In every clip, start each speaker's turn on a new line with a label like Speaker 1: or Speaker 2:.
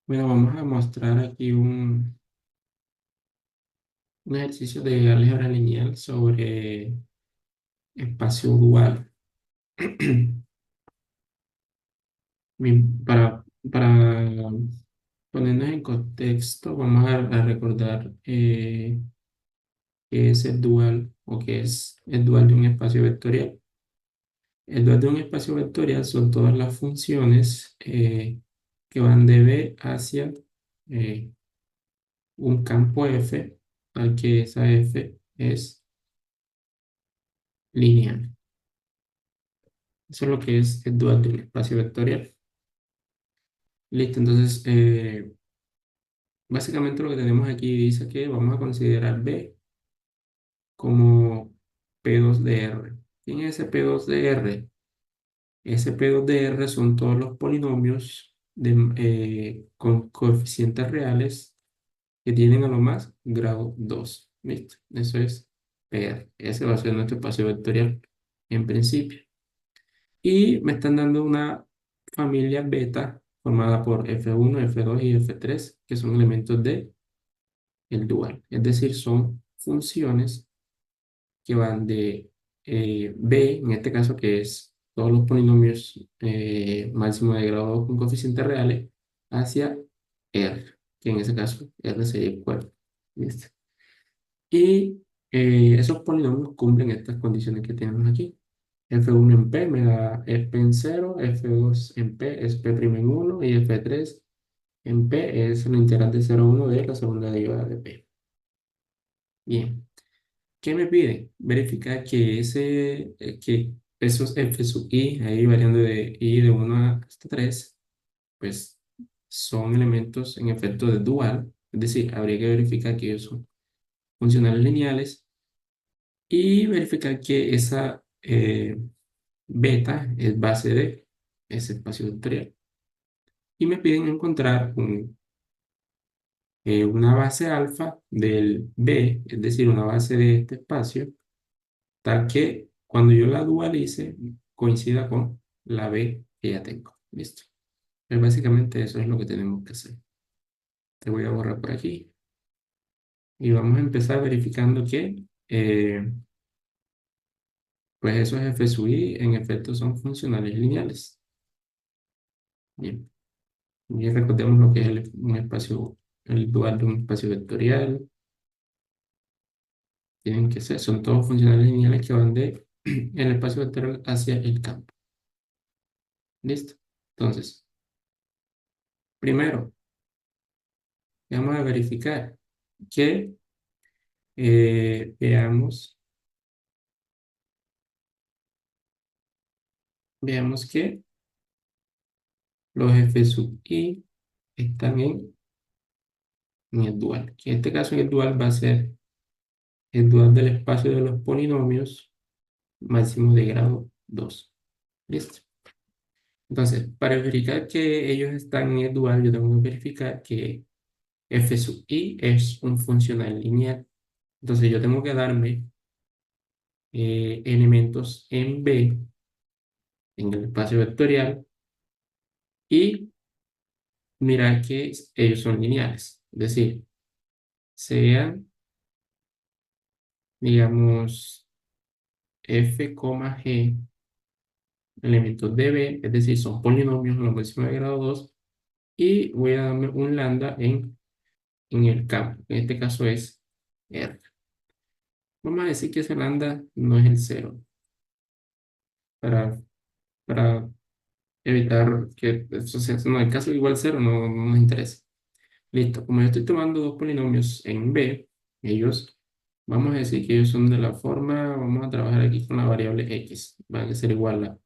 Speaker 1: Bueno, vamos a mostrar aquí un ejercicio de álgebra lineal sobre espacio dual. Para ponernos en contexto, vamos a recordar qué es el dual o qué es el dual de un espacio vectorial. El dual de un espacio vectorial son todas las funciones que van de B hacia eh, un campo F, al que esa F es lineal. Eso es lo que es el dual de un espacio vectorial. Listo, entonces, básicamente lo que tenemos aquí dice que vamos a considerar B como P2 de R. ¿Quién es ese P2 de R? Ese P2 de R son todos los polinomios con coeficientes reales que tienen a lo más grado 2. ¿Listo? Eso es PR. Ese va a ser nuestro espacio vectorial en principio. Y me están dando una familia beta formada por F1, F2 y F3, que son elementos de el dual. Es decir, son funciones que van de B, en este caso que es todos los polinomios máximo de grado 2 con coeficientes reales, hacia R, que en ese caso R sería igual. ¿Listo? Y esos polinomios cumplen estas condiciones que tenemos aquí. F1 en P me da P en 0, F2 en P es P' en 1 y F3 en P es la integral de 0 a 1 de la segunda derivada de P. Bien, ¿qué me pide? Verificar que esos F sub i, ahí variando de i de 1 hasta 3, pues son elementos en efecto de dual, es decir, habría que verificar que ellos son funcionales lineales y verificar que esa beta es base de ese espacio vectorial. Y me piden encontrar una base alfa del B, es decir, una base de este espacio, tal que cuando yo la dualice coincida con la B que ya tengo. Listo. Pues básicamente eso es lo que tenemos que hacer. Te voy a borrar por aquí y vamos a empezar verificando que pues esos F sub i en efecto son funcionales lineales. Bien. Y recordemos lo que es un espacio, el dual de un espacio vectorial. Tienen que ser, son todos funcionales lineales que van de el espacio vectorial hacia el campo. ¿Listo? Entonces, primero, vamos a verificar que veamos que los F sub i están en el dual. Que en este caso en el dual va a ser el dual del espacio de los polinomios máximo de grado 2. ¿Listo? Entonces, para verificar que ellos están en el dual, yo tengo que verificar que F sub i es un funcional lineal. Entonces, yo tengo que darme elementos en B, en el espacio vectorial, y mirar que ellos son lineales. Es decir, sean, digamos, F, G, elementos de B, es decir, son polinomios en la máxima de grado 2, y voy a darme un lambda en el campo. En este caso es R. Vamos a decir que ese lambda no es el cero, para, para evitar que eso sea, no, el caso igual cero no nos interesa. Listo, como yo estoy tomando dos polinomios en B, ellos, vamos a decir que ellos son de la forma, vamos a trabajar aquí con la variable X, van a ser igual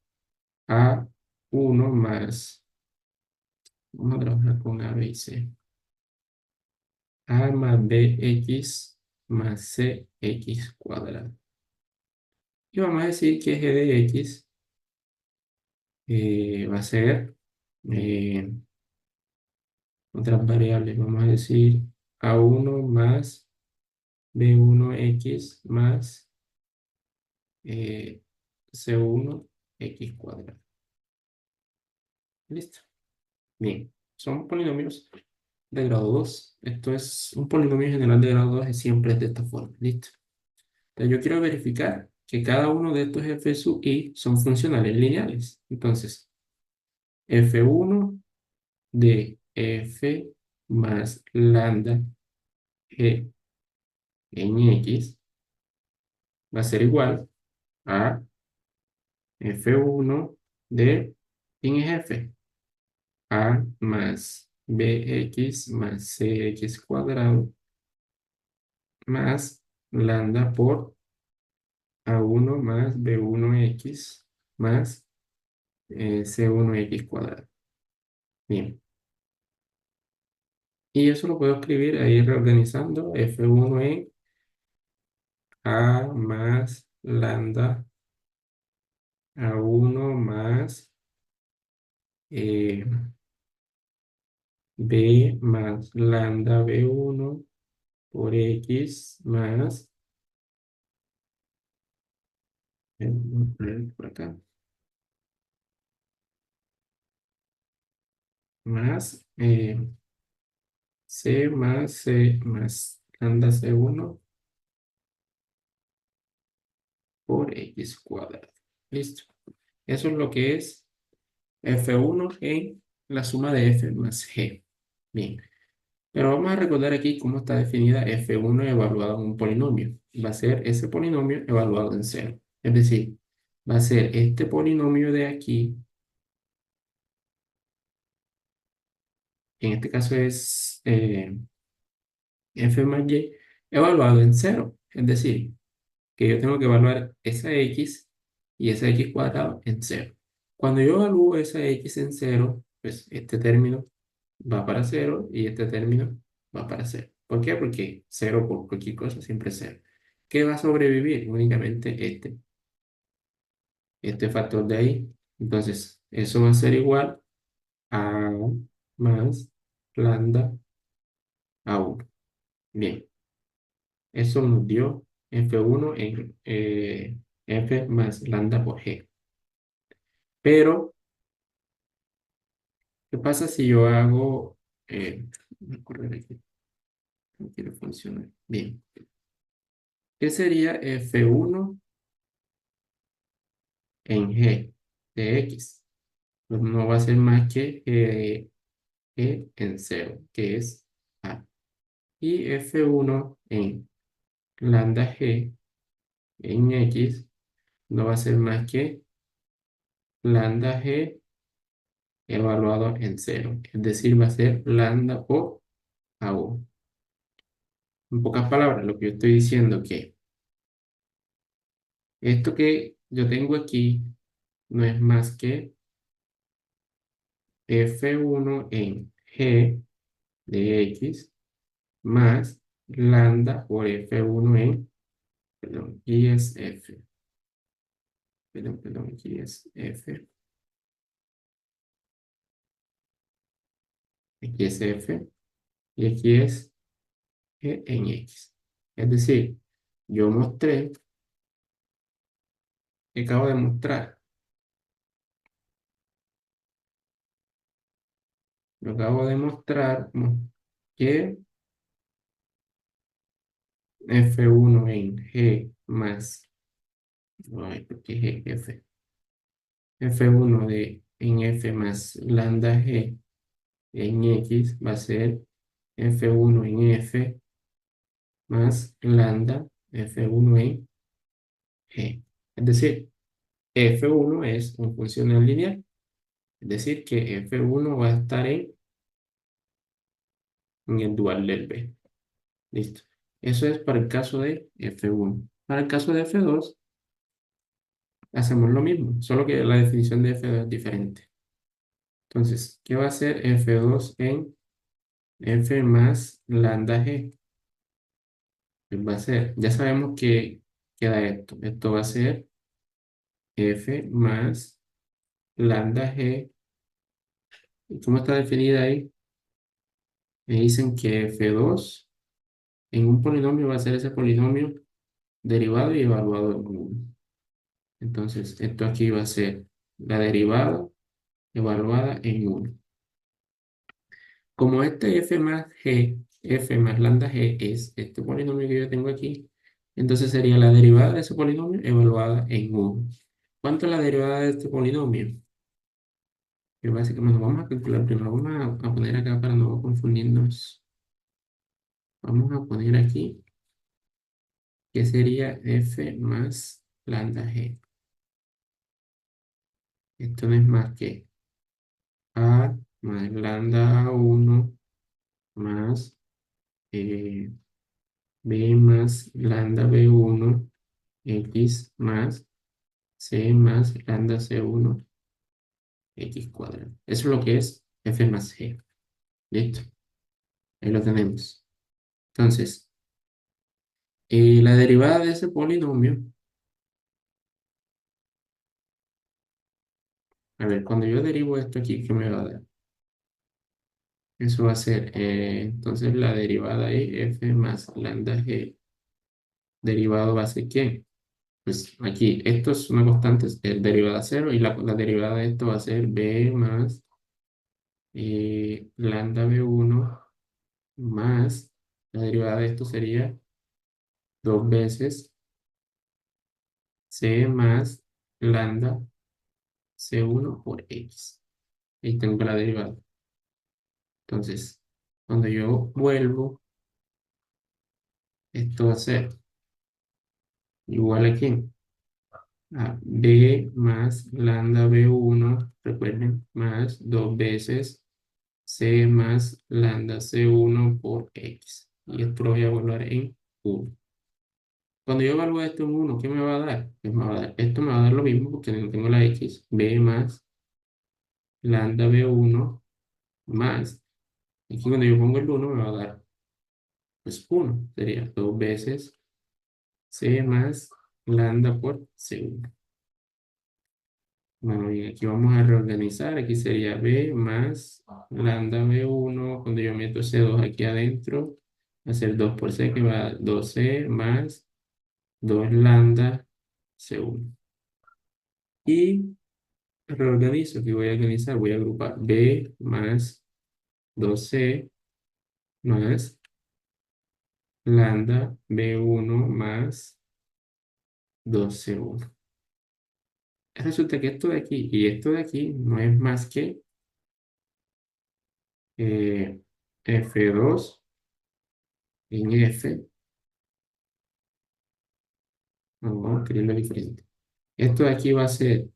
Speaker 1: a uno más, vamos a trabajar con A, B y C, A más BX más CX cuadrado. Y vamos a decir que G de X va a ser eh, otras variables, vamos a decir A1 más B1X más C1 X cuadrado. Listo. Bien, son polinomios de grado 2. Esto es un polinomio general de grado 2 y siempre es de esta forma. ¿Listo? Entonces yo quiero verificar que cada uno de estos f sub i son funcionales lineales. Entonces, f1 de f más lambda g en x va a ser igual a f1 de, ¿quién es f? A más bx más cx cuadrado más lambda por a1 más b1x más c1x cuadrado. Bien. Y eso lo puedo escribir ahí reorganizando f1 en a más lambda a1 más eh, b más lambda b1 por x más, vamos a poner por acá, más c más lambda c1 por x cuadrado. Listo. Eso es lo que es f1 en la suma de f más g. Bien. Pero vamos a recordar aquí cómo está definida f1 evaluado en un polinomio. Va a ser ese polinomio evaluado en cero. Es decir, va a ser este polinomio de aquí, en este caso es f más y, evaluado en cero. Es decir, que yo tengo que evaluar esa x y esa x cuadrado en cero. Cuando yo evalúo esa x en cero, pues este término va para cero y este término va para cero. ¿Por qué? Porque cero por cualquier cosa siempre es cero. ¿Qué va a sobrevivir? Únicamente este factor de ahí. Entonces, eso va a ser igual a más lambda a uno. Bien, eso nos dio f1 en f más lambda por g. Pero, ¿qué pasa si yo hago... voy a correr aquí, no quiere funcionar. Bien, ¿qué sería f1 en g de x? Pues no va a ser más que g en cero, que es a. Y f1 en lambda g en x no va a ser más que lambda g evaluado en cero. Es decir, va a ser lambda por a1. En pocas palabras, lo que yo estoy diciendo es que esto que yo tengo aquí no es más que f1 en g de x más lambda por f1 en, perdón, y es f, perdón, aquí es f, aquí es f, y aquí es g en x. Es decir, yo mostré, acabo de mostrar, yo acabo de mostrar que f1 en g más, ay, porque g, f, f1 en f más lambda g en x va a ser f1 en f más lambda f1 en g. Es decir, f1 es un funcional lineal. Es decir, que f1 va a estar en el dual del b. Listo. Eso es para el caso de f1. Para el caso de f2, hacemos lo mismo, solo que la definición de f2 es diferente. Entonces, ¿qué va a ser f2 en f más lambda g? Pues va a ser, ya sabemos que queda esto. Esto va a ser f más lambda g. ¿Y cómo está definida ahí? Me dicen que f2 en un polinomio va a ser ese polinomio derivado y evaluado en 1. Entonces, esto aquí va a ser la derivada evaluada en 1. Como este f más g, f más lambda g es este polinomio que yo tengo aquí, entonces sería la derivada de ese polinomio evaluada en 1. ¿Cuánto es la derivada de este polinomio? Que básicamente vamos a calcular primero, vamos a poner acá para no confundirnos. Vamos a poner aquí que sería f más lambda g. Esto no es más que a más lambda 1 más eh, b más lambda b1 x más c más lambda c1 x cuadrado. Eso es lo que es f más g. Listo, ahí lo tenemos. Entonces, la derivada de ese polinomio, a ver, cuando yo derivo esto aquí, ¿qué me va a dar? Eso va a ser, entonces la derivada es f más lambda g. Derivado va a ser ¿quién? Pues aquí, esto es una constante, es derivada cero, y la derivada de esto va a ser b más lambda b1 más, la derivada de esto sería dos veces c más lambda c1 por x. Ahí tengo la derivada. Entonces, cuando yo vuelvo, esto va a ser igual a ¿quién? A b más lambda b1, recuerden, más dos veces c más lambda c1 por x. Y esto lo voy a evaluar en 1. Cuando yo evalúo esto en 1, ¿qué me va a dar? Pues me va a dar, esto me va a dar lo mismo porque no tengo la x, b más lambda b1 más, aquí cuando yo pongo el 1 me va a dar pues 1, sería dos veces c más lambda por c1. Bueno, bien, aquí vamos a reorganizar, aquí sería b más lambda b1, cuando yo meto c2 aquí adentro, va a ser 2 por c que va a 2c más 2 lambda c1. Y reorganizo, que voy a organizar, voy a agrupar b más 2c más lambda b1 más 2c1. Resulta que esto de aquí y esto de aquí no es más que eh, f2 en f, no, vamos escribirlo diferente. Esto de aquí va a ser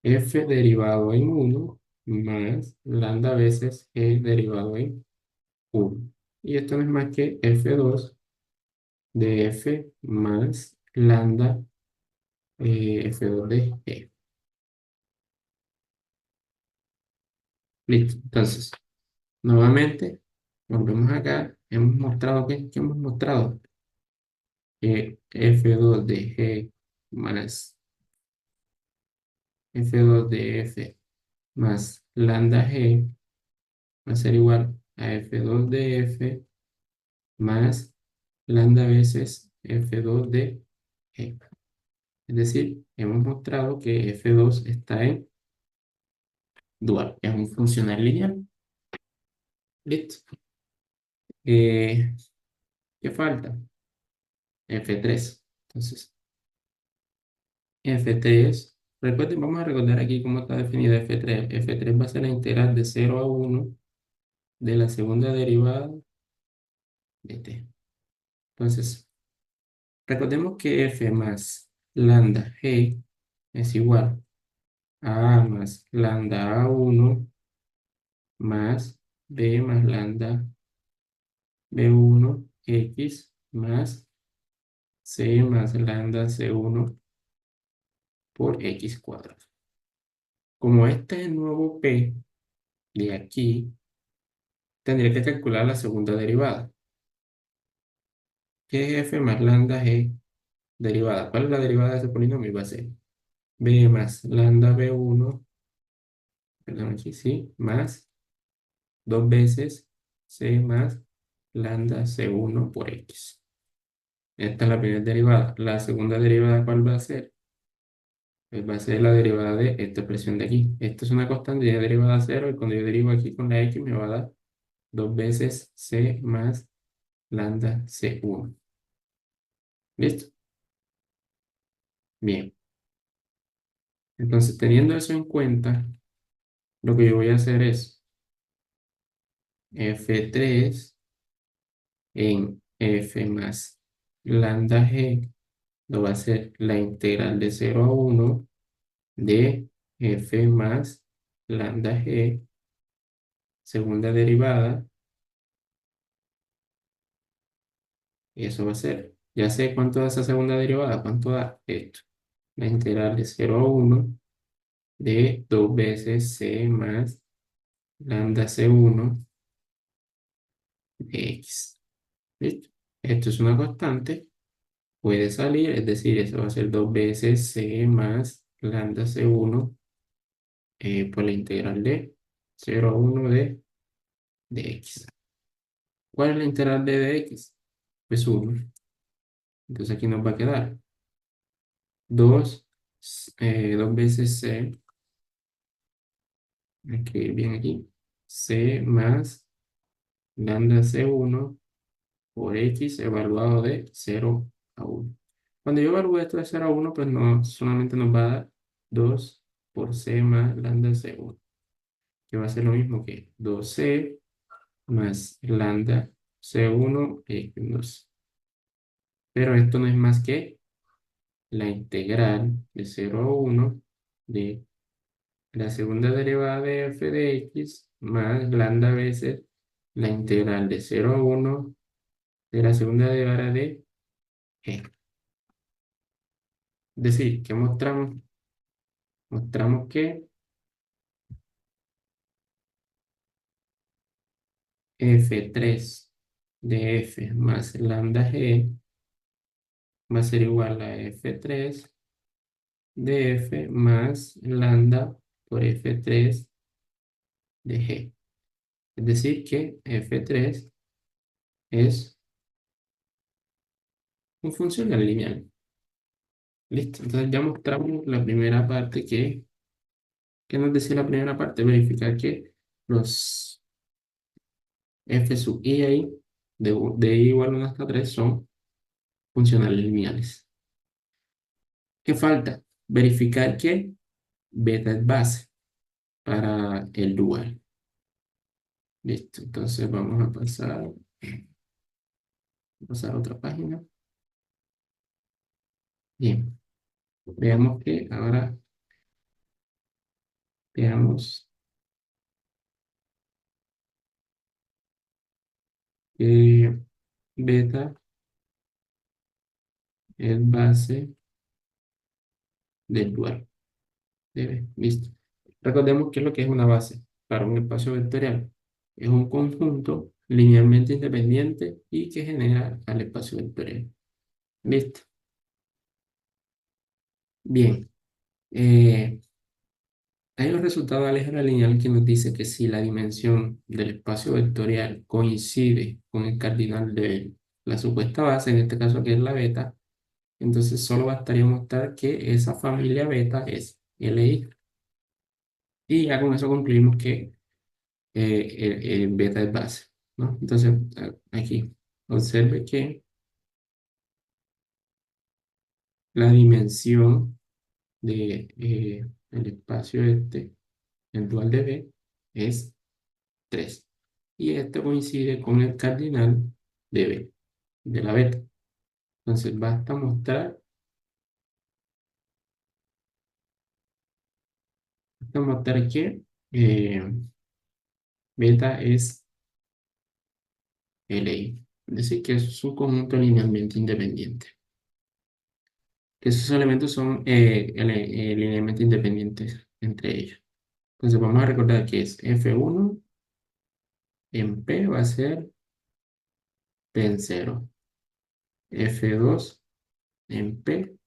Speaker 1: f derivado en 1 más lambda veces g derivado en 1. Y esto no es más que f2 de f más lambda f2 de g. Listo. Entonces, nuevamente, volvemos acá. Hemos mostrado ¿qué hemos mostrado? Que f2 de g más f2 de f más lambda g va a ser igual a f2 de f más lambda veces f2 de g. Es decir, hemos mostrado que f2 está en dual, es un funcional lineal. Listo. ¿Qué falta? F3. Entonces, F3, recuerden, vamos a recordar aquí cómo está definida F3. F3 va a ser la integral de 0 a 1 de la segunda derivada de t. Entonces, recordemos que F más lambda g es igual a más lambda A1 más B más lambda B1 X más C más lambda C1 por X cuadrado. Como este es el nuevo P de aquí, tendría que calcular la segunda derivada. ¿Qué es F más lambda G derivada? ¿Cuál es la derivada de ese polinomio? Va a ser B más lambda B1, perdón, aquí sí, más dos veces C más lambda C1 por X. Esta es la primera derivada. La segunda derivada, ¿cuál va a ser? Pues va a ser la derivada de esta expresión de aquí. Esto es una constante ya derivada a cero y cuando yo derivo aquí con la X me va a dar 2 veces C más lambda C1. ¿Listo? Bien. Entonces, teniendo eso en cuenta, lo que yo voy a hacer es F3 en F más lambda G, lo va a ser la integral de 0 a 1 de F más lambda G, segunda derivada, y eso va a ser, ya sé cuánto da esa segunda derivada, cuánto da esto, la integral de 0 a 1 de 2 veces C más lambda C1 de X. ¿Listo? Esto es una constante, puede salir, es decir, eso va a ser 2 veces C más lambda C1 por la integral de 0 a 1 de X. ¿Cuál es la integral de X? Pues 1. Entonces aquí nos va a quedar 2 2 veces C, hay que ir bien aquí, C más lambda C1 por X evaluado de 0 a 1. Cuando yo evalúe esto de 0 a 1, pues no solamente nos va a dar 2 por C más lambda C1, que va a ser lo mismo que 2C más lambda C1 X 2. Pero esto no es más que la integral de 0 a 1 de la segunda derivada de f de x más lambda veces la integral de 0 a 1 de la segunda derivada de g. Es decir, que mostramos, mostramos que f3 de f más lambda g va a ser igual a f3 de f más lambda por f3 de g. Es decir, que f3 es un funcional lineal. Listo, entonces ya mostramos la primera parte que, ¿qué nos decía la primera parte? Verificar que los f sub i ahí, de i igual a 1 hasta 3 son funcionales lineales. ¿Qué falta? Verificar que beta es base para el dual. Listo, entonces vamos a pasar a otra página. Bien, veamos que ahora, veamos que beta es base del dual. Listo. Recordemos que lo que es una base para un espacio vectorial es un conjunto linealmente independiente y que genera al espacio vectorial. Listo. Bien. Hay un resultado de álgebra lineal que nos dice que si la dimensión del espacio vectorial coincide con el cardinal de la supuesta base, en este caso que es la beta, entonces solo bastaría mostrar que esa familia beta es LI. Y ya con eso concluimos que beta es base, ¿no? Entonces, aquí, observe que la dimensión de, el espacio este, el dual de B, es 3. Y esto coincide con el cardinal de B, de la beta. Entonces, basta mostrar que eh, beta es LI. Es decir, que es un conjunto linealmente independiente. Que esos elementos son linealmente independientes entre ellos. Entonces vamos a recordar que es F1 en P va a ser P en 0. F2 en P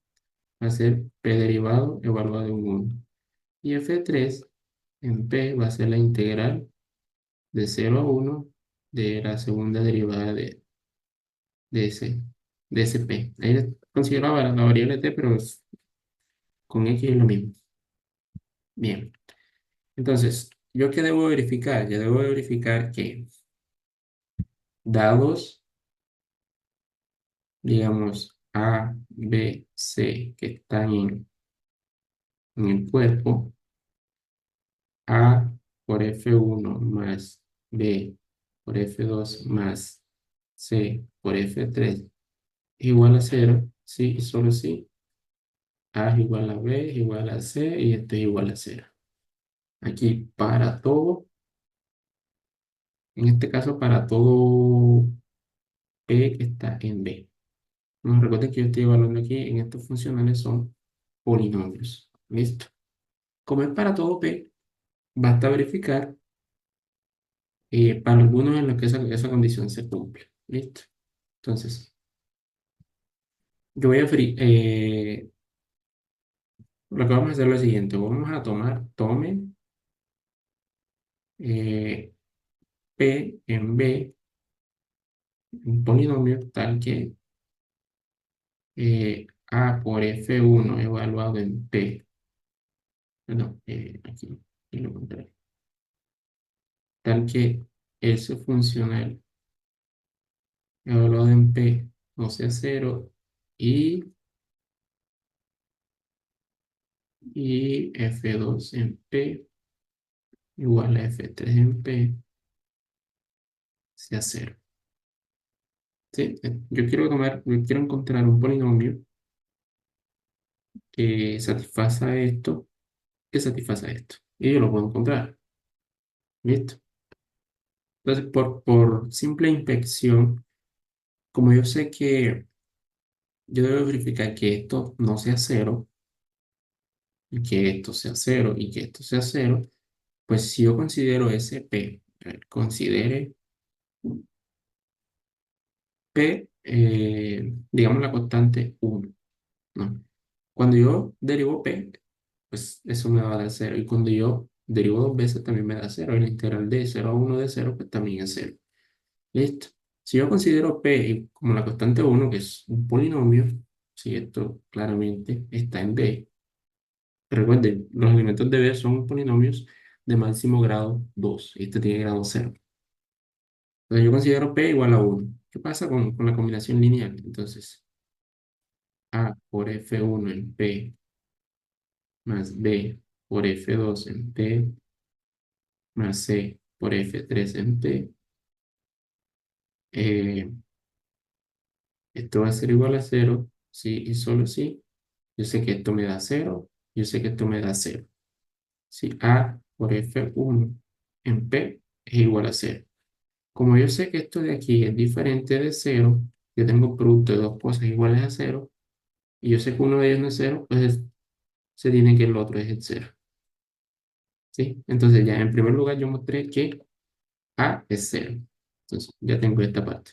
Speaker 1: va a ser P derivado evaluado en 1. Y F3 en P va a ser la integral de 0 a 1 de la segunda derivada de ese, de ese P. Ahí considero la variable T, pero con X es lo mismo. Bien. Entonces, ¿yo qué debo verificar? Yo debo verificar que dados, digamos, A, B, C, que están en el cuerpo, A por F1 más B por F2 más C por F3 igual a cero, sí y solo sí. A es igual a B es igual a C y esto es igual a cero. Aquí para todo, en este caso para todo P que está en B. No, recuerden que yo estoy evaluando aquí en estos funcionales son polinomios. ¿Listo? Como es para todo P, basta verificar para algunos en los que esa condición se cumple. ¿Listo? Entonces, yo voy a lo que vamos a hacer es lo siguiente. Vamos a tome eh, P en B, un polinomio tal que A por F1 evaluado en P, no, aquí lo contrario, tal que ese funcional evaluado en P no sea cero y, y F2 en P igual a F3 en P sea cero. ¿Sí? Yo quiero encontrar un polinomio que satisfaza esto, que satisfaza esto. Y yo lo puedo encontrar. ¿Listo? Entonces, por simple inspección, como yo sé que yo debo verificar que esto no sea cero, y que esto sea cero, y que esto sea cero, pues si yo considero ese P, considere P, digamos la constante uno, ¿no? Cuando yo derivo P, pues eso me va a dar cero. Y cuando yo derivo dos veces también me da cero. El integral de cero a uno de cero, pues también es cero. ¿Listo? Si yo considero P como la constante uno, que es un polinomio, si esto claramente está en B, recuerden, los elementos de B son polinomios de máximo grado 2. Y este tiene grado cero. Entonces yo considero P igual a uno. ¿Qué pasa con la combinación lineal? Entonces, A por F1 en P más B por F2 en P más C por F3 en P. eh, Esto va a ser igual a cero, sí y solo sí. Yo sé que esto me da cero, yo sé que esto me da cero. Si A por F1 en P es igual a cero. Como yo sé que esto de aquí es diferente de cero, yo tengo producto de dos cosas iguales a cero, y yo sé que uno de ellos no es cero, pues se tiene que el otro es el cero. ¿Sí? Entonces ya en primer lugar yo mostré que A es cero. Entonces ya tengo esta parte.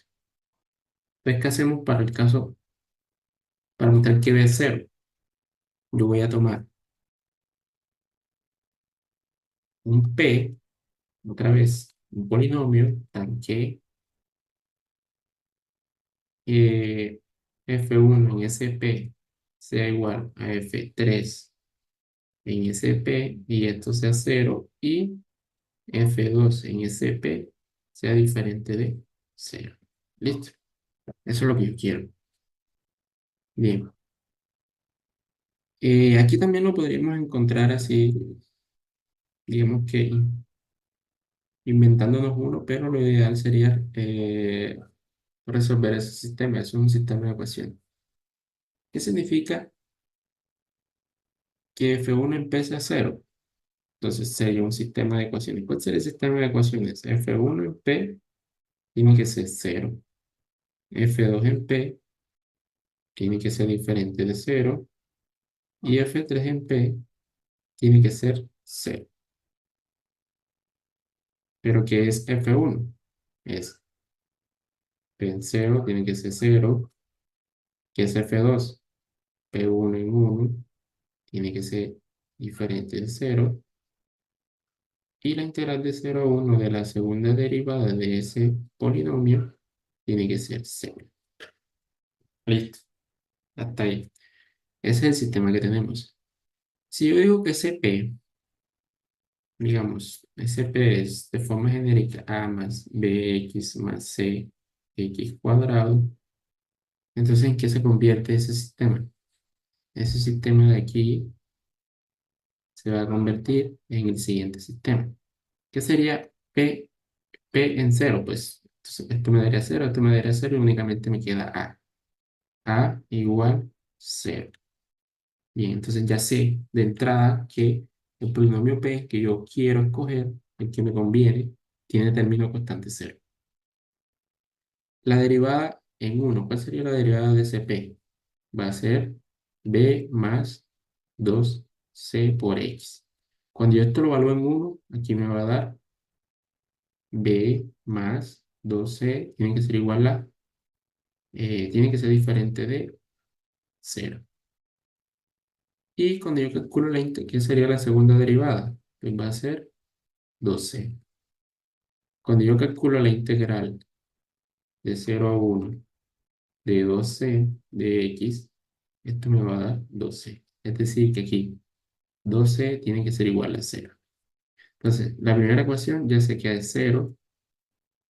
Speaker 1: Entonces, ¿qué hacemos para el caso, para mostrar que B es cero? Yo voy a tomar un P, otra vez, un polinomio, tan que eh, F1 en SP sea igual a F3 en SP y esto sea cero y F2 en SP sea diferente de cero. ¿Listo? Eso es lo que yo quiero. Bien. Aquí también lo podríamos encontrar así, digamos que inventándonos uno, pero lo ideal sería resolver ese sistema. Eso es un sistema de ecuaciones. ¿Qué significa que F1 empieza a cero? Entonces sería un sistema de ecuaciones. ¿Cuál sería el sistema de ecuaciones? F1 en P tiene que ser cero. F2 en P tiene que ser diferente de cero. Y F3 en P tiene que ser cero. ¿Pero qué es F1? Es P en cero, tiene que ser cero. ¿Qué es F2? P1 en uno tiene que ser diferente de cero. Y la integral de cero a uno de la segunda derivada de ese polinomio tiene que ser cero. Listo. Hasta ahí. Ese es el sistema que tenemos. Si yo digo que ese P, digamos, ese P es de forma genérica A más BX más C x cuadrado. Entonces, ¿en qué se convierte ese sistema? Ese sistema de aquí se va a convertir en el siguiente sistema. ¿Qué sería P en cero? Pues entonces, esto me daría cero, esto me daría cero y únicamente me queda A. A igual cero. Bien, entonces ya sé de entrada que el polinomio P que yo quiero escoger, el que me conviene, tiene término constante cero. La derivada en uno, ¿cuál sería la derivada de ese P? Va a ser B más 2C por X. Cuando yo esto lo evalúo en uno, aquí me va a dar B más 2C, tiene que ser igual a, tiene que ser diferente de cero. Y cuando yo calculo ¿qué sería la segunda derivada? Pues va a ser 2C. Cuando yo calculo la integral de 0 a 1 de 2C de X, esto me va a dar 2C. Es decir, que aquí 2C tiene que ser igual a cero. Entonces, la primera ecuación ya sé que es cero,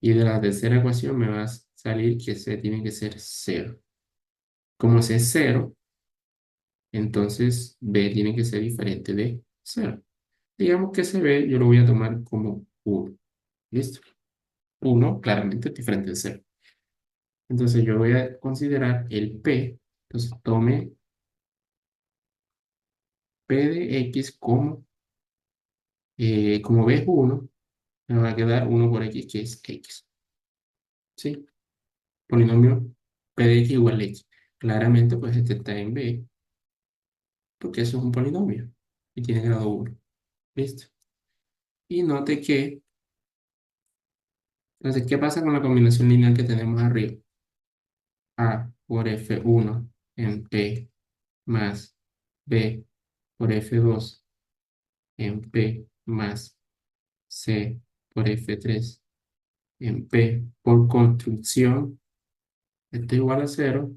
Speaker 1: y de la tercera ecuación me va a salir que C tiene que ser cero. Como C es cero, entonces B tiene que ser diferente de cero. Digamos que ese B yo lo voy a tomar como 1. ¿Listo? 1 claramente es diferente de cero. Entonces yo voy a considerar el P. Entonces tome P de X como B es 1, me va a quedar 1 por X, que es X. ¿Sí? Polinomio P de X igual a X. Claramente, pues este está en B, porque eso es un polinomio y tiene grado 1. ¿Listo? Y note que, entonces, ¿qué pasa con la combinación lineal que tenemos arriba? A por F1 en P más B por F2 en P más C por F3 en P por construcción, esto es igual a cero.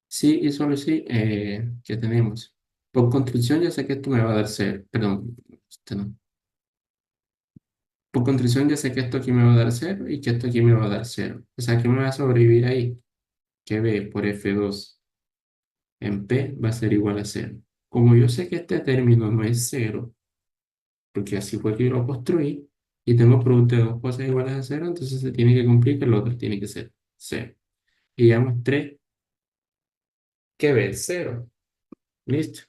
Speaker 1: Sí y solo sí, ¿qué tenemos? Por construcción ya sé que esto me va a dar cero, perdón, este no. Por construcción ya sé que esto aquí me va a dar cero y que esto aquí me va a dar cero. O sea, ¿qué me va a sobrevivir ahí? Que B por F2 en P va a ser igual a cero. Como yo sé que este término no es cero, porque así fue que yo lo construí, y tengo producto de dos cosas iguales a cero, entonces se tiene que cumplir que el otro tiene que ser cero. Y ya mostré que B es cero. Listo.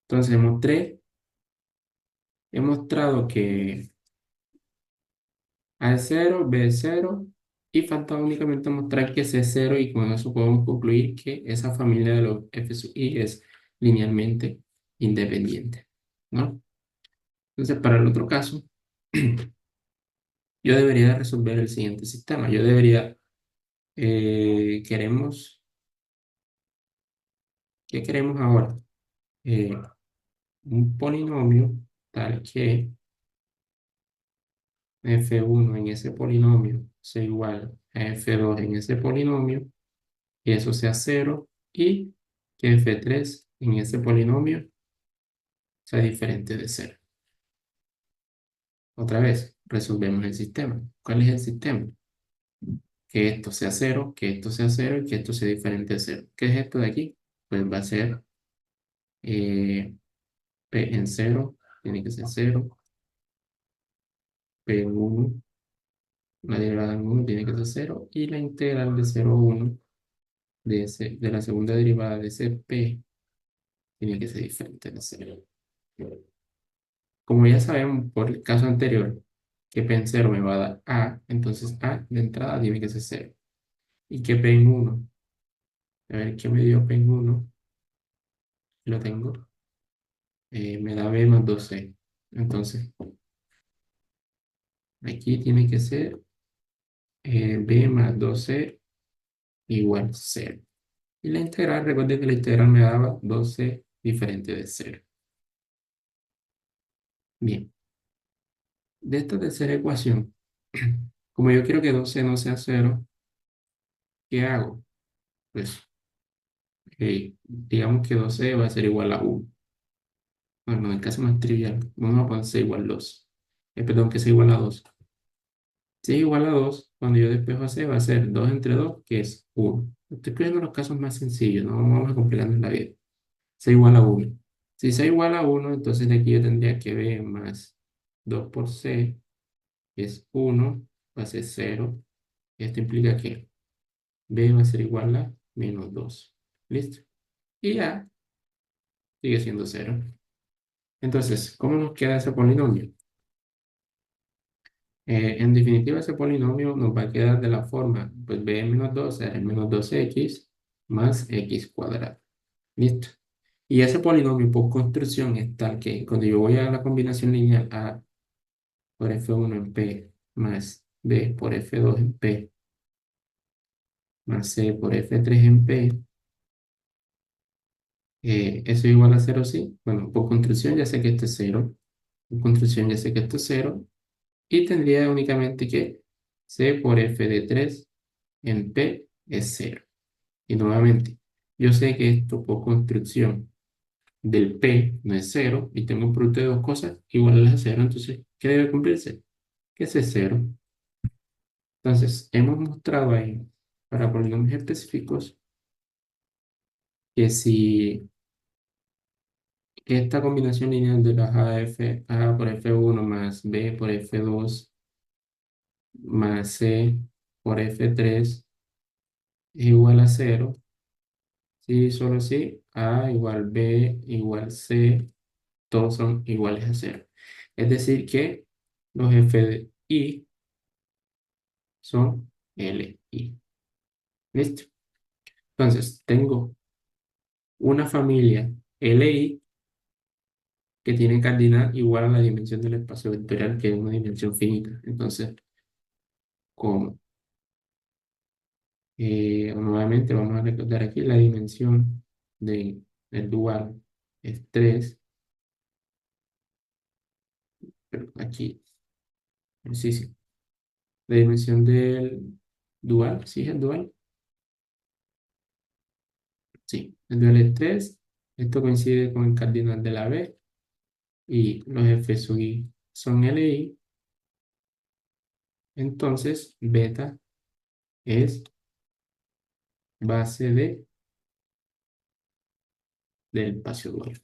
Speaker 1: Entonces he mostrado que A es cero, B es cero, y falta únicamente mostrar que C es cero, y con eso podemos concluir que esa familia de los f sub i es linealmente independiente, ¿no? Entonces, para el otro caso, yo debería resolver el siguiente sistema. Yo debería, queremos, ¿qué queremos ahora? Eh, un polinomio tal que f1 en ese polinomio sea igual a f2 en ese polinomio, que eso sea cero, y que f3 en ese polinomio sea diferente de cero. Otra vez, resolvemos el sistema. ¿Cuál es el sistema? Que esto sea cero, que esto sea cero y que esto sea diferente de cero. ¿Qué es esto de aquí? Pues va a ser eh, p en cero, tiene que ser cero, p en 1, la derivada en 1 tiene que ser cero, y la integral de 0 a 1 de la segunda derivada de ese p tiene que ser diferente de cero. Como ya sabemos por el caso anterior, que P en cero me va a dar A, entonces A de entrada tiene que ser cero. Y que P en 1, a ver qué me dio P en 1, lo tengo, me da B más 2C. Entonces, aquí tiene que ser B más 2C igual cero. Y la integral, recuerden que la integral me daba 2C diferente de cero. Bien, de esta tercera ecuación, como yo quiero que 2C no sea cero, ¿qué hago? Pues digamos que 2C va a ser igual a 1. Bueno, en el caso más trivial, vamos a poner C igual a 2. Perdón, que C igual a 2. C igual a 2, cuando yo despejo C, va a ser 2 entre 2 que es uno. Estoy poniendo los casos más sencillos, no vamos a complicarnos la vida. C igual a uno. Si C igual a uno, entonces de aquí yo tendría que B más 2 por C, que es uno, va a ser cero. Esto implica que B va a ser igual a menos 2. ¿Listo? Y A sigue siendo cero. Entonces, ¿cómo nos queda ese polinomio? En definitiva, ese polinomio nos va a quedar de la forma, pues b menos 2 será menos 2x más x cuadrado. ¿Listo? Y ese polinomio por construcción es tal que cuando yo voy a la combinación lineal A por F1 en P más B por F2 en P más C por F3 en P, eso es igual a cero, ¿sí? Bueno, por construcción ya sé que esto es cero. Por construcción ya sé que esto es cero. Y tendría únicamente que C por F de 3 en P es cero. Y nuevamente, yo sé que esto por construcción del P no es cero y tengo un producto de dos cosas iguales a cero. Entonces, ¿qué debe cumplirse? Que ese es cero. Entonces, hemos mostrado ahí para polinomios específicos que si esta combinación lineal de las A por F1 más B por F2 más C por F3 es igual a cero, si solo si A igual B igual C, todos son iguales a cero. Es decir, que los f de i son Li. ¿Listo? Entonces, tengo una familia Li que tiene cardinal igual a la dimensión del espacio vectorial, que es una dimensión finita. Entonces, como nuevamente vamos a recordar aquí la dimensión del dual es 3, pero aquí, sí, sí. La dimensión del dual, ¿sí es el dual? Sí, el dual es 3. Esto coincide con el cardinal de la B y los f sub i son Li. Entonces, beta es base del espacio dual.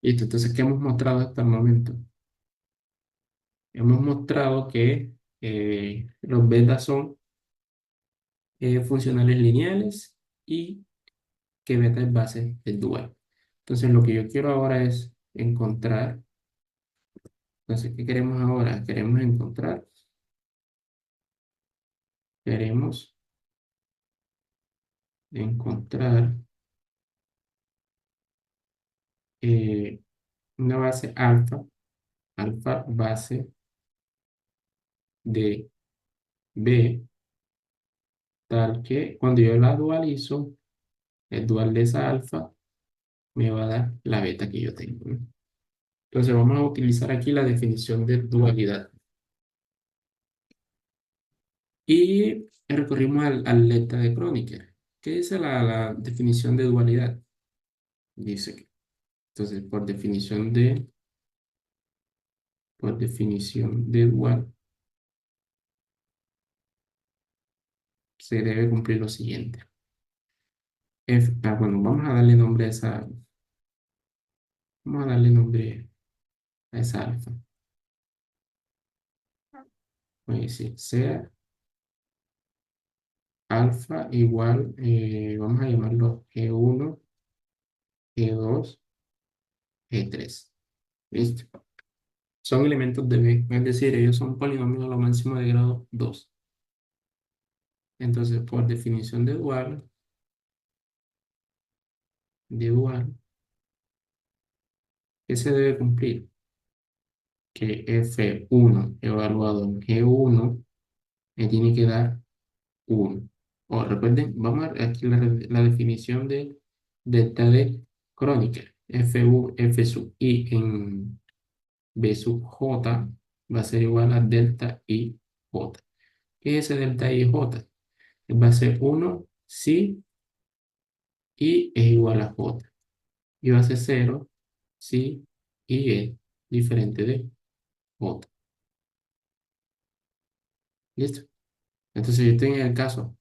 Speaker 1: Listo, entonces, ¿qué hemos mostrado hasta el momento? Hemos mostrado que los betas son funcionales lineales y que beta es base del dual. Entonces, lo que yo quiero ahora es encontrar. Entonces, ¿qué queremos ahora? Queremos encontrar eh, una base alfa base de B, tal que cuando yo la dualizo, el dual de esa alfa me va a dar la beta que yo tengo, ¿no? Entonces vamos a utilizar aquí la definición de dualidad. Y recurrimos al letra de Kronecker. ¿Qué dice la definición de dualidad? Dice que, entonces, por definición de dual, se debe cumplir lo siguiente. Bueno, vamos a darle nombre a esa alfa. Voy a decir, sea alfa igual, vamos a llamarlo G1, G2, G3. ¿Listo? Son elementos de B, es decir, ellos son polinomios a lo máximo de grado 2. Entonces, por definición de dual, ¿qué se debe cumplir? Que F1 evaluado en G1 me tiene que dar 1. O recuerden, vamos a ver aquí la definición de delta de Kronecker. F sub i en B sub j va a ser igual a delta i j. ¿Qué es ese delta i j? Va a ser 1 si i es igual a j. Y va a ser 0 si i es diferente de j. ¿Listo? Entonces, diferente de j. ¿Listo? Entonces yo estoy en el caso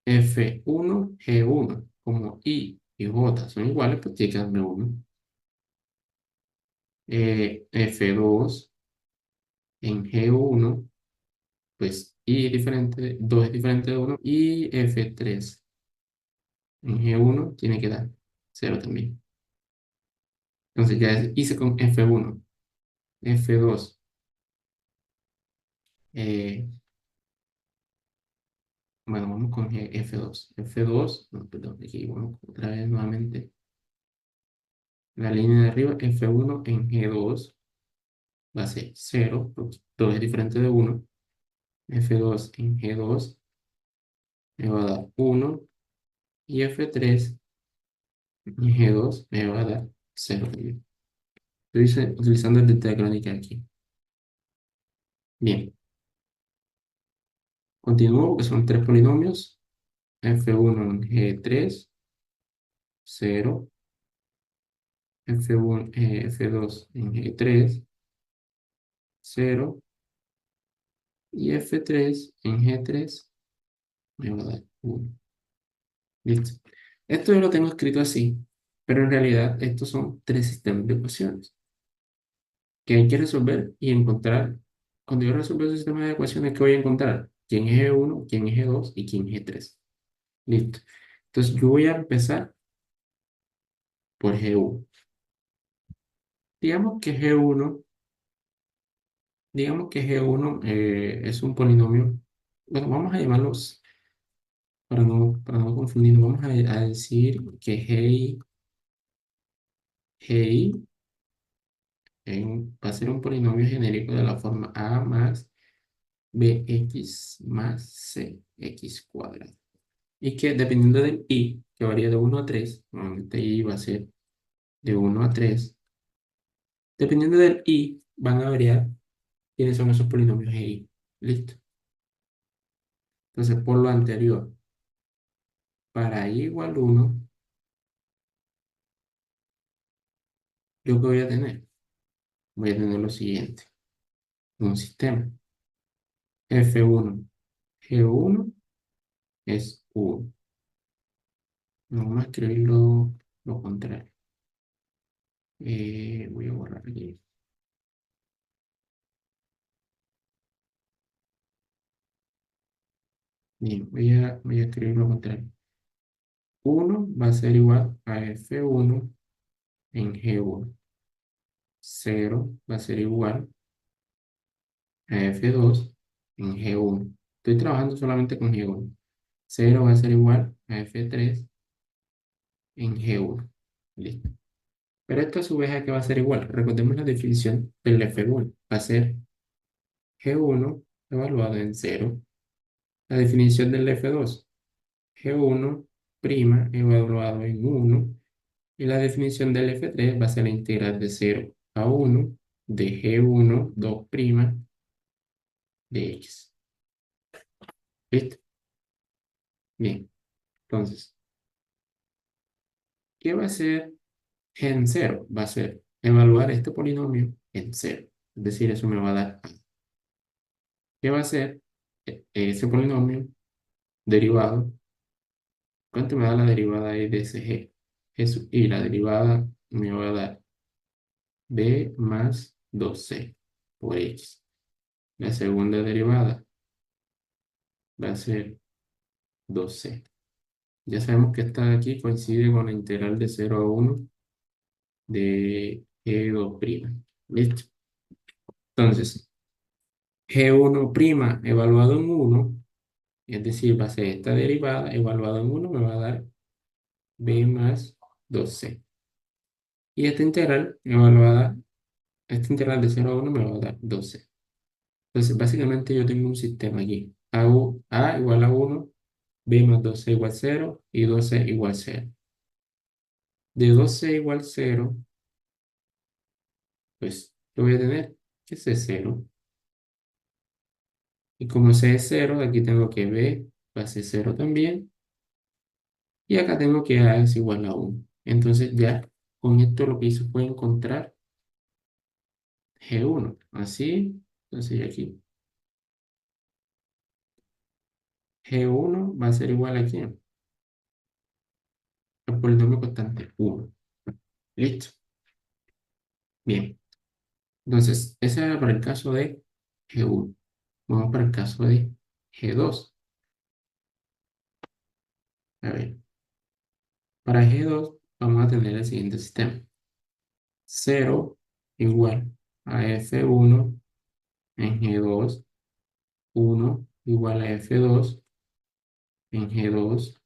Speaker 1: F1, G1, como I y J son iguales, pues tiene que darme 1. F2 en G1, pues I es diferente, 2 es diferente de 1, y F3 en G1 tiene que dar 0 también. Entonces ya hice con F1, F2, eh, bueno, vamos con F2. F2, no, perdón, aquí vamos otra vez nuevamente. La línea de arriba, F1 en G2 va a ser 0, porque 2 es diferente de 1. F2 en G2 me va a dar 1 y F3 en G2 me va a dar 0 también. Estoy utilizando el de crónica aquí. Bien, continúo porque son tres polinomios. F1 en G3, 0. F1, F2 en G3, 0. Y F3 en G3 me va a dar 1. Listo. Esto yo lo tengo escrito así, pero en realidad estos son tres sistemas de ecuaciones que hay que resolver y encontrar. Cuando yo resuelvo ese sistema de ecuaciones, ¿qué voy a encontrar? ¿Quién es G1, quién es G2 y quién es G3? Listo. Entonces yo voy a empezar por G1. Digamos que G1, digamos que G1 es un polinomio. Bueno, vamos a llamarlos, para no confundirnos, vamos a decir que GI va a ser un polinomio genérico de la forma A más BX más CX cuadrado. Y que dependiendo del I, que varía de 1 a 3, normalmente I va a ser de 1 a 3, dependiendo del I, van a variar quiénes son esos polinomios GI. Listo. Entonces, por lo anterior, para I igual 1, ¿yo qué voy a tener? Voy a tener lo siguiente: un sistema F1, G1 es 1. Vamos a escribir lo contrario. Voy a borrar aquí. Bien, voy a escribir lo contrario. 1 va a ser igual a F1 en G1. 0 va a ser igual a F2 en G1. Estoy trabajando solamente con G1. 0 va a ser igual a F3 en G1. Listo. Pero esto a su vez, ¿a qué va a ser igual? Recordemos la definición del F1. Va a ser G1 evaluado en 0. La definición del F2. G1' evaluado en 1. Y la definición del F3 va a ser la integral de 0 a 1 de G1 2' de X. ¿Listo? Bien, entonces, ¿qué va a ser G en 0? Va a ser evaluar este polinomio en 0. Es decir, eso me va a dar A. ¿Qué va a ser ese polinomio derivado? ¿Cuánto me da la derivada ahí de ese G? Eso, y la derivada me va a dar B más 2C por X. La segunda derivada va a ser 2C. Ya sabemos que esta de aquí coincide con la integral de 0 a 1 de G2'. ¿Listo? Entonces, G1' evaluado en 1, es decir, va a ser esta derivada evaluada en 1, me va a dar B más 2C. Y esta integral de 0 a 1 me va a dar 2C. Entonces, básicamente yo tengo un sistema aquí. A igual a 1, B más 2C igual 0 y 2C igual 0. De 2C igual 0, pues yo voy a tener que C es 0. Y como C es 0, aquí tengo que B va a ser 0 también. Y acá tengo que A es igual a 1. Entonces ya con esto lo que hice fue encontrar G1. Así, entonces aquí G1 va a ser igual a ¿quién? El polinomio constante 1. ¿Listo? Bien. Entonces, ese era para el caso de G1. Vamos para el caso de G2. A ver, para G2 vamos a tener el siguiente sistema. 0 igual a F1 en G2. 1 igual a F2 en G2.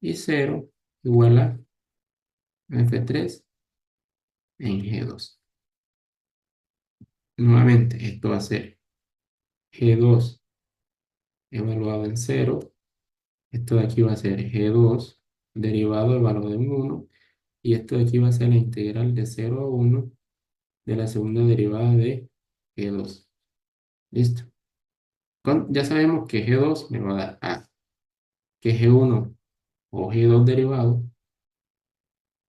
Speaker 1: Y 0 igual a F3 en G2. Nuevamente, esto va a ser G2 evaluado en 0. Esto de aquí va a ser G2 derivado del valor de un 1. Y esto de aquí va a ser la integral de 0 a 1 de la segunda derivada de G2. ¿Listo? Ya sabemos que G2 me va a dar A, que G1 o G2 derivado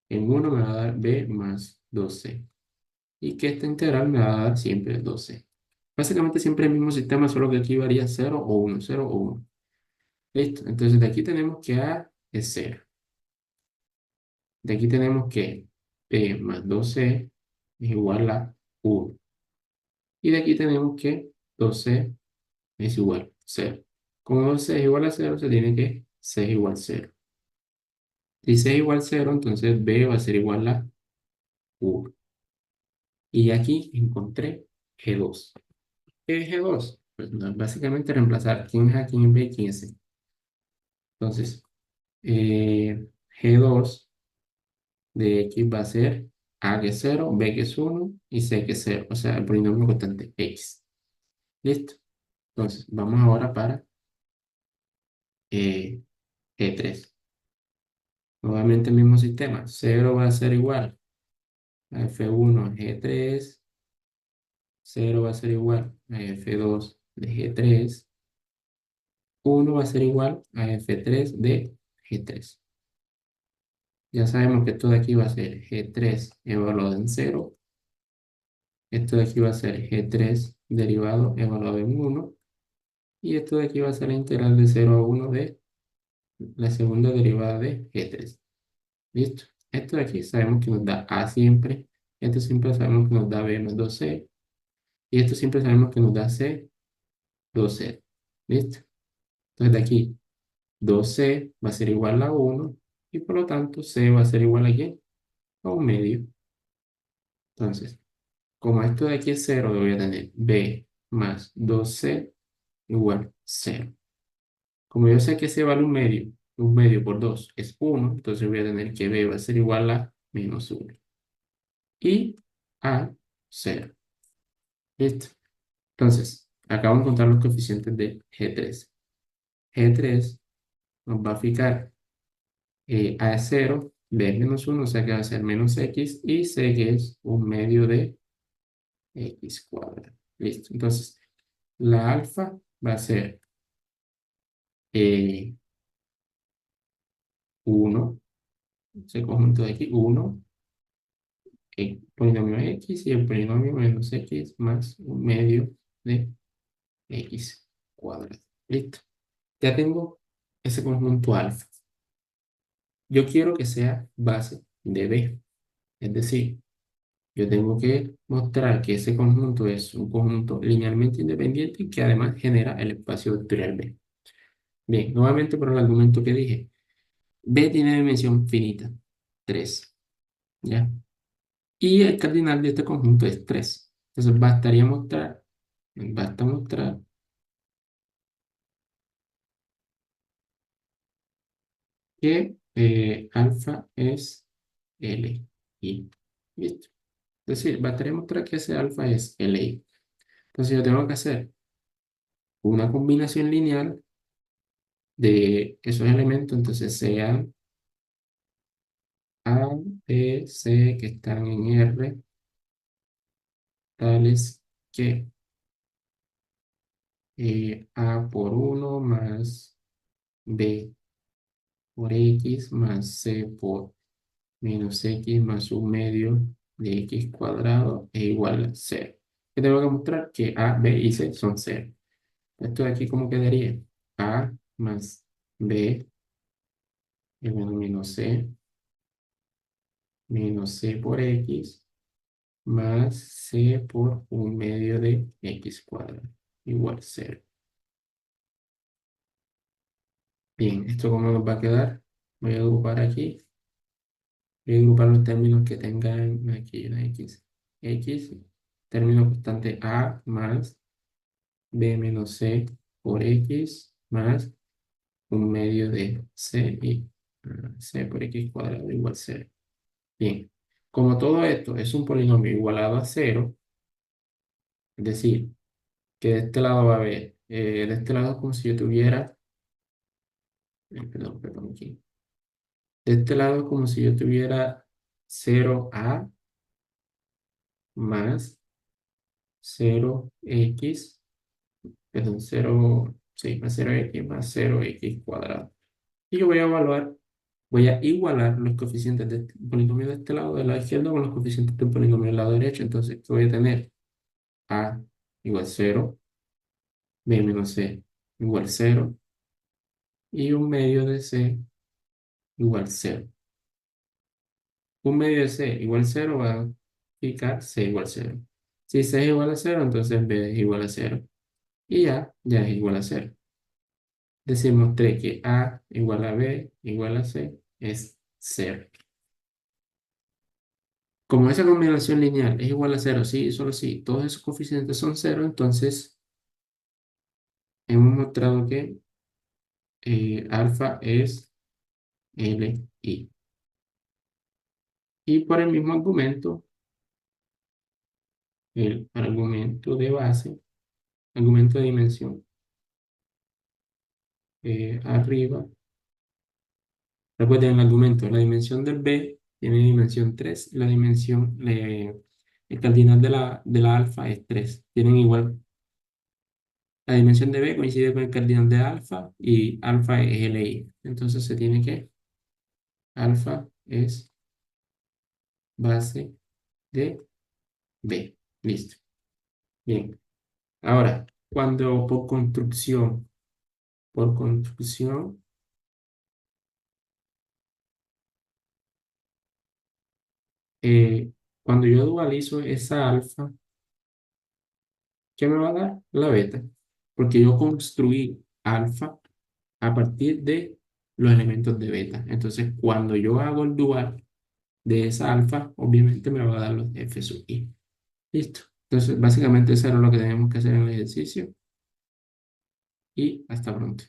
Speaker 1: en 1 me va a dar B más 2C. Y que esta integral me va a dar siempre 2C. Básicamente siempre el mismo sistema, solo que aquí varía 0 o 1, 0 o 1. Listo. Entonces de aquí tenemos que A es 0. De aquí tenemos que B más 2C es igual a 1. Y de aquí tenemos que 2C es igual a 0. Como 2C es igual a 0, se tiene que C es igual a 0. Si C es igual a 0, entonces B va a ser igual a 1. Y aquí encontré G2. ¿Qué es G2? Pues no, básicamente reemplazar quién es A, quién es B y quién es C. Entonces, G2 de X va a ser A que es 0, B que es 1 y C que es 0. O sea, el polinomio constante X. ¿Listo? Entonces, vamos ahora para eh, G3. Nuevamente el mismo sistema. 0 va a ser igual a F1 de G3. 0 va a ser igual a F2 de G3. 1 va a ser igual a F3 de G3. Ya sabemos que esto de aquí va a ser G3 evaluado en 0. Esto de aquí va a ser G3 derivado evaluado en 1. Y esto de aquí va a ser la integral de 0 a 1 de la segunda derivada de G3. ¿Listo? Esto de aquí sabemos que nos da A siempre. Esto siempre sabemos que nos da B más 2C. Y esto siempre sabemos que nos da C, 2C. ¿Listo? Entonces de aquí 2C va a ser igual a 1. Y por lo tanto C va a ser igual a ¿qué? A un medio. Entonces, como esto de aquí es 0, voy a tener B más 2C igual 0. Como yo sé que C vale un medio por 2 es 1, entonces voy a tener que B va a ser igual a menos 1. Y A 0. ¿Listo? Entonces, acá vamos a encontrar los coeficientes de G3. G3 nos va a fijar A es 0, B es menos 1, o sea que va a ser menos X, y C que es un medio de X cuadrado. Listo. Entonces, la alfa va a ser 1, ese conjunto de aquí, 1, el polinomio X y el polinomio menos X más un medio de X cuadrado. Listo. Ya tengo ese conjunto alfa. Yo quiero que sea base de B. Es decir, yo tengo que mostrar que ese conjunto es un conjunto linealmente independiente y que además genera el espacio vectorial B. Bien, nuevamente por el argumento que dije. B tiene dimensión finita, 3, ¿ya? Y el cardinal de este conjunto es 3. Entonces basta mostrar que alfa es LI. ¿Listo? Es decir, bastaría mostrar que ese alfa es LI. Entonces yo tengo que hacer una combinación lineal de esos elementos, entonces sean A, B, C que están en R, tales que A por 1 más B por X más C por menos X más un medio de X cuadrado es igual a 0. Yo tengo que mostrar que A, B y C son 0. Esto de aquí, ¿cómo quedaría? A más b igual a menos c por x más c por un medio de x cuadrado igual 0. Bien, ¿esto cómo nos va a quedar? Voy a agrupar aquí. Voy a agrupar los términos que tengan aquí una x, término constante a más b menos c por x más un medio de c y c por x cuadrado igual 0. Bien, como todo esto es un polinomio igualado a 0, es decir, que de este lado va a haber, de este lado es como si yo tuviera, perdón, aquí. De este lado es como si yo tuviera 0a más 0x, perdón, 0, sí, más 0x más 0x cuadrado. Y yo voy a igualar los coeficientes del polinomio de este lado del lado izquierdo con los coeficientes del polinomio del lado derecho. Entonces, ¿qué voy a tener? A igual 0, b menos c igual 0 y un medio de c igual 0. Un medio de c igual 0 va a significar c igual 0. Si c es igual a 0, entonces b es igual a 0. Y ya es igual a 0. Demostré que a igual a b igual a c es 0. Como esa combinación lineal es igual a 0, sí, solo si todos esos coeficientes son 0, entonces hemos mostrado que alfa es Li. Y por el mismo argumento, el argumento de base, argumento de dimensión arriba, recuerden el argumento, la dimensión del B tiene dimensión 3, la dimensión, el cardinal de la alfa es 3. Tienen igual, la dimensión de B coincide con el cardinal de alfa y alfa es Li. Entonces se tiene que alfa es base de B. Listo. Bien. Ahora, cuando por construcción, cuando yo dualizo esa alfa, ¿qué me va a dar? La beta. Porque yo construí alfa a partir de los elementos de beta. Entonces, cuando yo hago el dual de esa alfa, obviamente me va a dar los f sub i. Listo. Entonces, básicamente eso era lo que tenemos que hacer en el ejercicio y hasta pronto.